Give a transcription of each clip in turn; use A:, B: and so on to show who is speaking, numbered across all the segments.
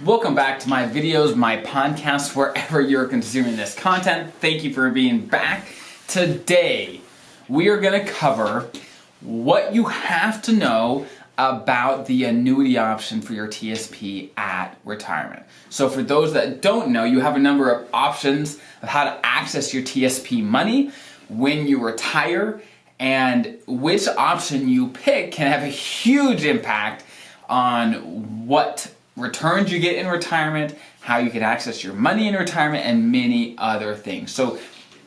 A: Welcome back to my videos, my podcast, wherever you're consuming this content. Thank you for being back. Today, we are going to cover what you have to know about the annuity option for your TSP at retirement. So for those that don't know, you have a number of options of how to access your TSP money when you retire, and which option you pick can have a huge impact on what returns you get in retirement, how you can access your money in retirement, and many other things. So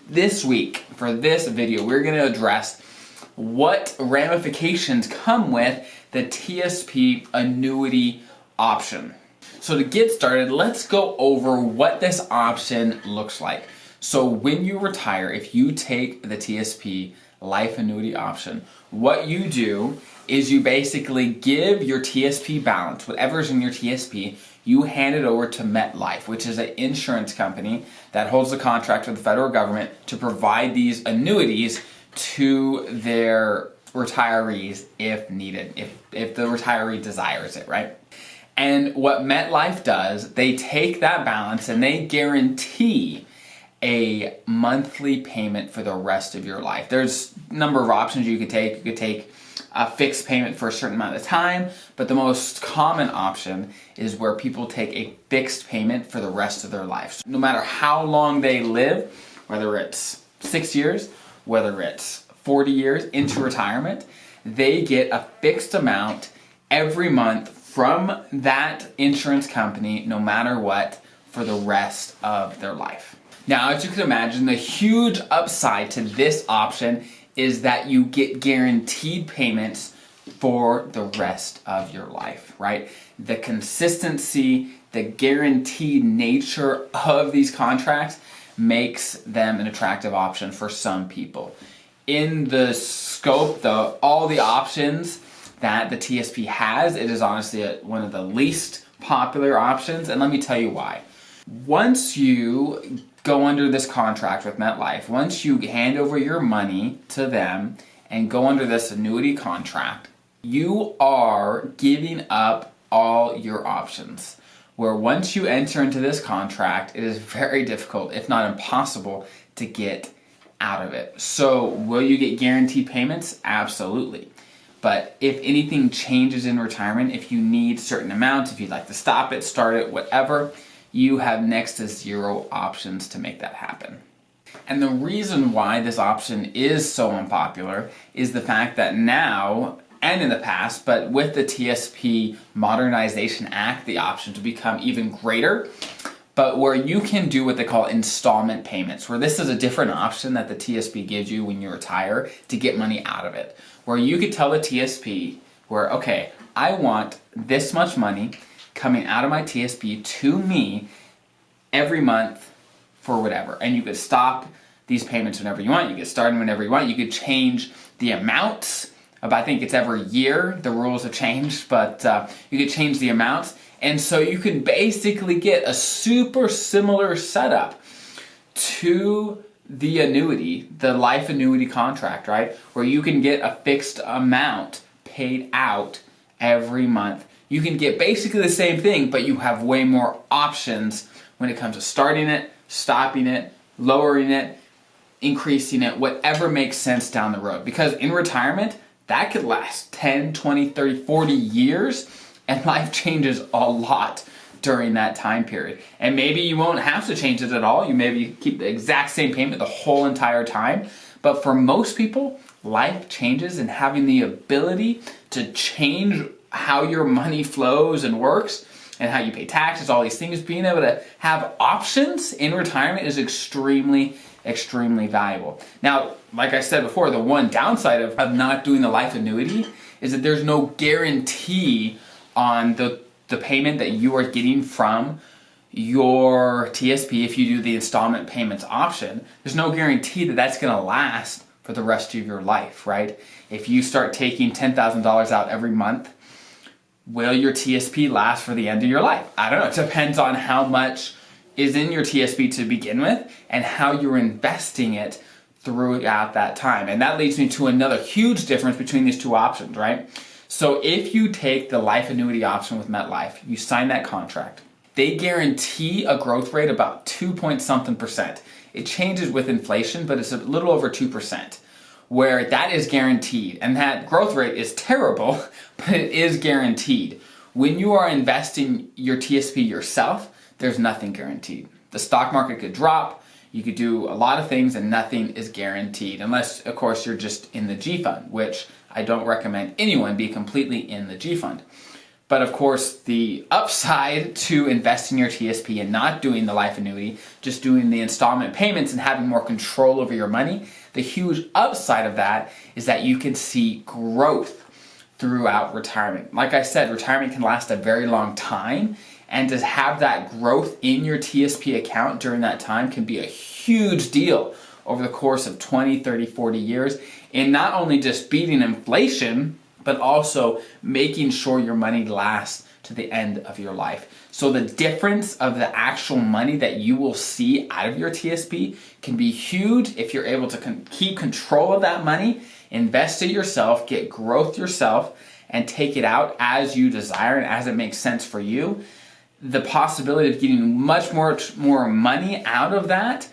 A: this week, for this video, we're going to address what ramifications come with the TSP annuity option. So to get started, let's go over what this option looks like. So when you retire, if you take the TSP life annuity option, what you do is you basically give your TSP balance, whatever's in your TSP, you hand it over to MetLife, which is an insurance company that holds the contract with the federal government to provide these annuities to their retirees if needed, if the retiree desires it, right? And what MetLife does, they take that balance and they guarantee a monthly payment for the rest of your life. There's a number of options you could take. You could take a fixed payment for a certain amount of time, but the most common option is where people take a fixed payment for the rest of their life. No matter how long they live, whether it's 6 years, whether it's 40 years into retirement, they get a fixed amount every month from that insurance company, no matter what, for the rest of their life. Now, as you can imagine, the huge upside to this option is that you get guaranteed payments for the rest of your life, right? The consistency, the guaranteed nature of these contracts makes them an attractive option for some people. In the scope, all the options that the TSP has, it is honestly one of the least popular options, and let me tell you why. Once you go under this contract with MetLife, once you hand over your money to them and go under this annuity contract, you are giving up all your options. Where once you enter into this contract, it is very difficult, if not impossible, to get out of it. So will you get guaranteed payments? Absolutely. But if anything changes in retirement, if you need certain amounts, if you'd like to stop it, start it, whatever, you have next to zero options to make that happen. And the reason why this option is so unpopular is the fact that now, and in the past, but with the TSP Modernization Act, the options become even greater, but where you can do what they call installment payments, where this is a different option that the TSP gives you when you retire to get money out of it, where you could tell the TSP, okay, I want this much money coming out of my TSP to me every month for whatever. And you could stop these payments whenever you want. You could start them whenever you want. You could change the amounts. I think it's every year. The rules have changed, but you could change the amounts. And so you can basically get a super similar setup to the annuity, the life annuity contract, right? Where you can get a fixed amount paid out every month. You can get basically the same thing, but you have way more options when it comes to starting it, stopping it, lowering it, increasing it, whatever makes sense down the road. Because in retirement, that could last 10, 20, 30, 40 years, and life changes a lot during that time period. And maybe you won't have to change it at all. You maybe keep the exact same payment the whole entire time. But for most people, life changes, and having the ability to change how your money flows and works and how you pay taxes, all these things, being able to have options in retirement is extremely, extremely valuable. Now, like I said before, the one downside of not doing the life annuity is that there's no guarantee on the payment that you are getting from your TSP if you do the installment payments option. There's no guarantee that that's going to last for the rest of your life, right? If you start taking $10,000 out every month, will your TSP last for the end of your life? I don't know. It depends on how much is in your TSP to begin with and how you're investing it throughout that time. And that leads me to another huge difference between these two options, right? So if you take the life annuity option with MetLife, you sign that contract, they guarantee a growth rate about 2 point something percent. It changes with inflation, but it's a little over 2%, where that is guaranteed. And that growth rate is terrible, but it is guaranteed. When you are investing your TSP yourself, there's nothing guaranteed. The stock market could drop, you could do a lot of things, and nothing is guaranteed. Unless, of course, you're just in the G fund, which I don't recommend anyone be completely in the G fund. But of course, the upside to investing your TSP and not doing the life annuity, just doing the installment payments and having more control over your money, the huge upside of that is that you can see growth throughout retirement. Like I said, retirement can last a very long time, and to have that growth in your TSP account during that time can be a huge deal over the course of 20, 30, 40 years, in not only just beating inflation, but also making sure your money lasts to the end of your life. So the difference of the actual money that you will see out of your TSP can be huge if you're able to keep control of that money, invest it yourself, get growth yourself, and take it out as you desire and as it makes sense for you. The possibility of getting much more money out of that,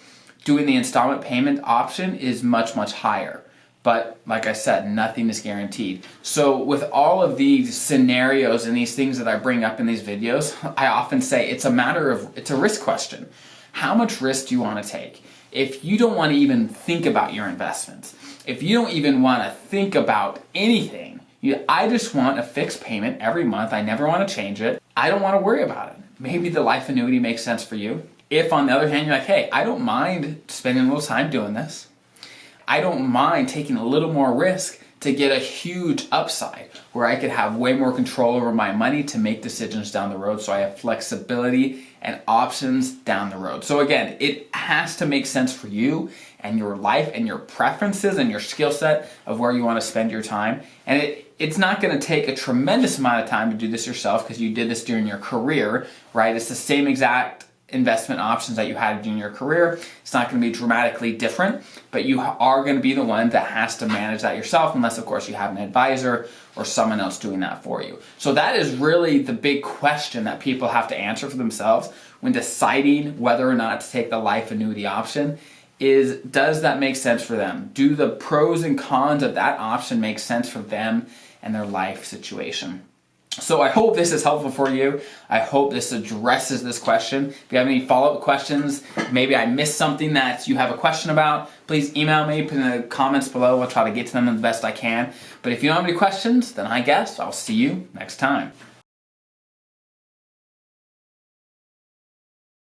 A: doing the installment payment option, is much, much higher. But like I said, nothing is guaranteed. So with all of these scenarios and these things that I bring up in these videos, I often say it's a risk question. How much risk do you want to take? If you don't want to even think about your investments, if you don't even want to think about anything, I just want a fixed payment every month, I never want to change it, I don't want to worry about it. Maybe the life annuity makes sense for you. If on the other hand, you're like, hey, I don't mind spending a little time doing this, I don't mind taking a little more risk to get a huge upside where I could have way more control over my money to make decisions down the road, so I have flexibility and options down the road. So again, it has to make sense for you and your life and your preferences and your skill set of where you want to spend your time. And it's not going to take a tremendous amount of time to do this yourself because you did this during your career, right? It's the same exact investment options that you had in your career. It's not going to be dramatically different, but you are going to be the one that has to manage that yourself, unless of course you have an advisor or someone else doing that for you. So that is really the big question that people have to answer for themselves when deciding whether or not to take the life annuity option is, does that make sense for them? Do the pros and cons of that option make sense for them and their life situation? So I hope this is helpful for you. I hope this addresses this question. If you have any follow-up questions, maybe I missed something that you have a question about, please email me, put in the comments below. I'll try to get to them the best I can. But if you don't have any questions, then I guess I'll see you next time.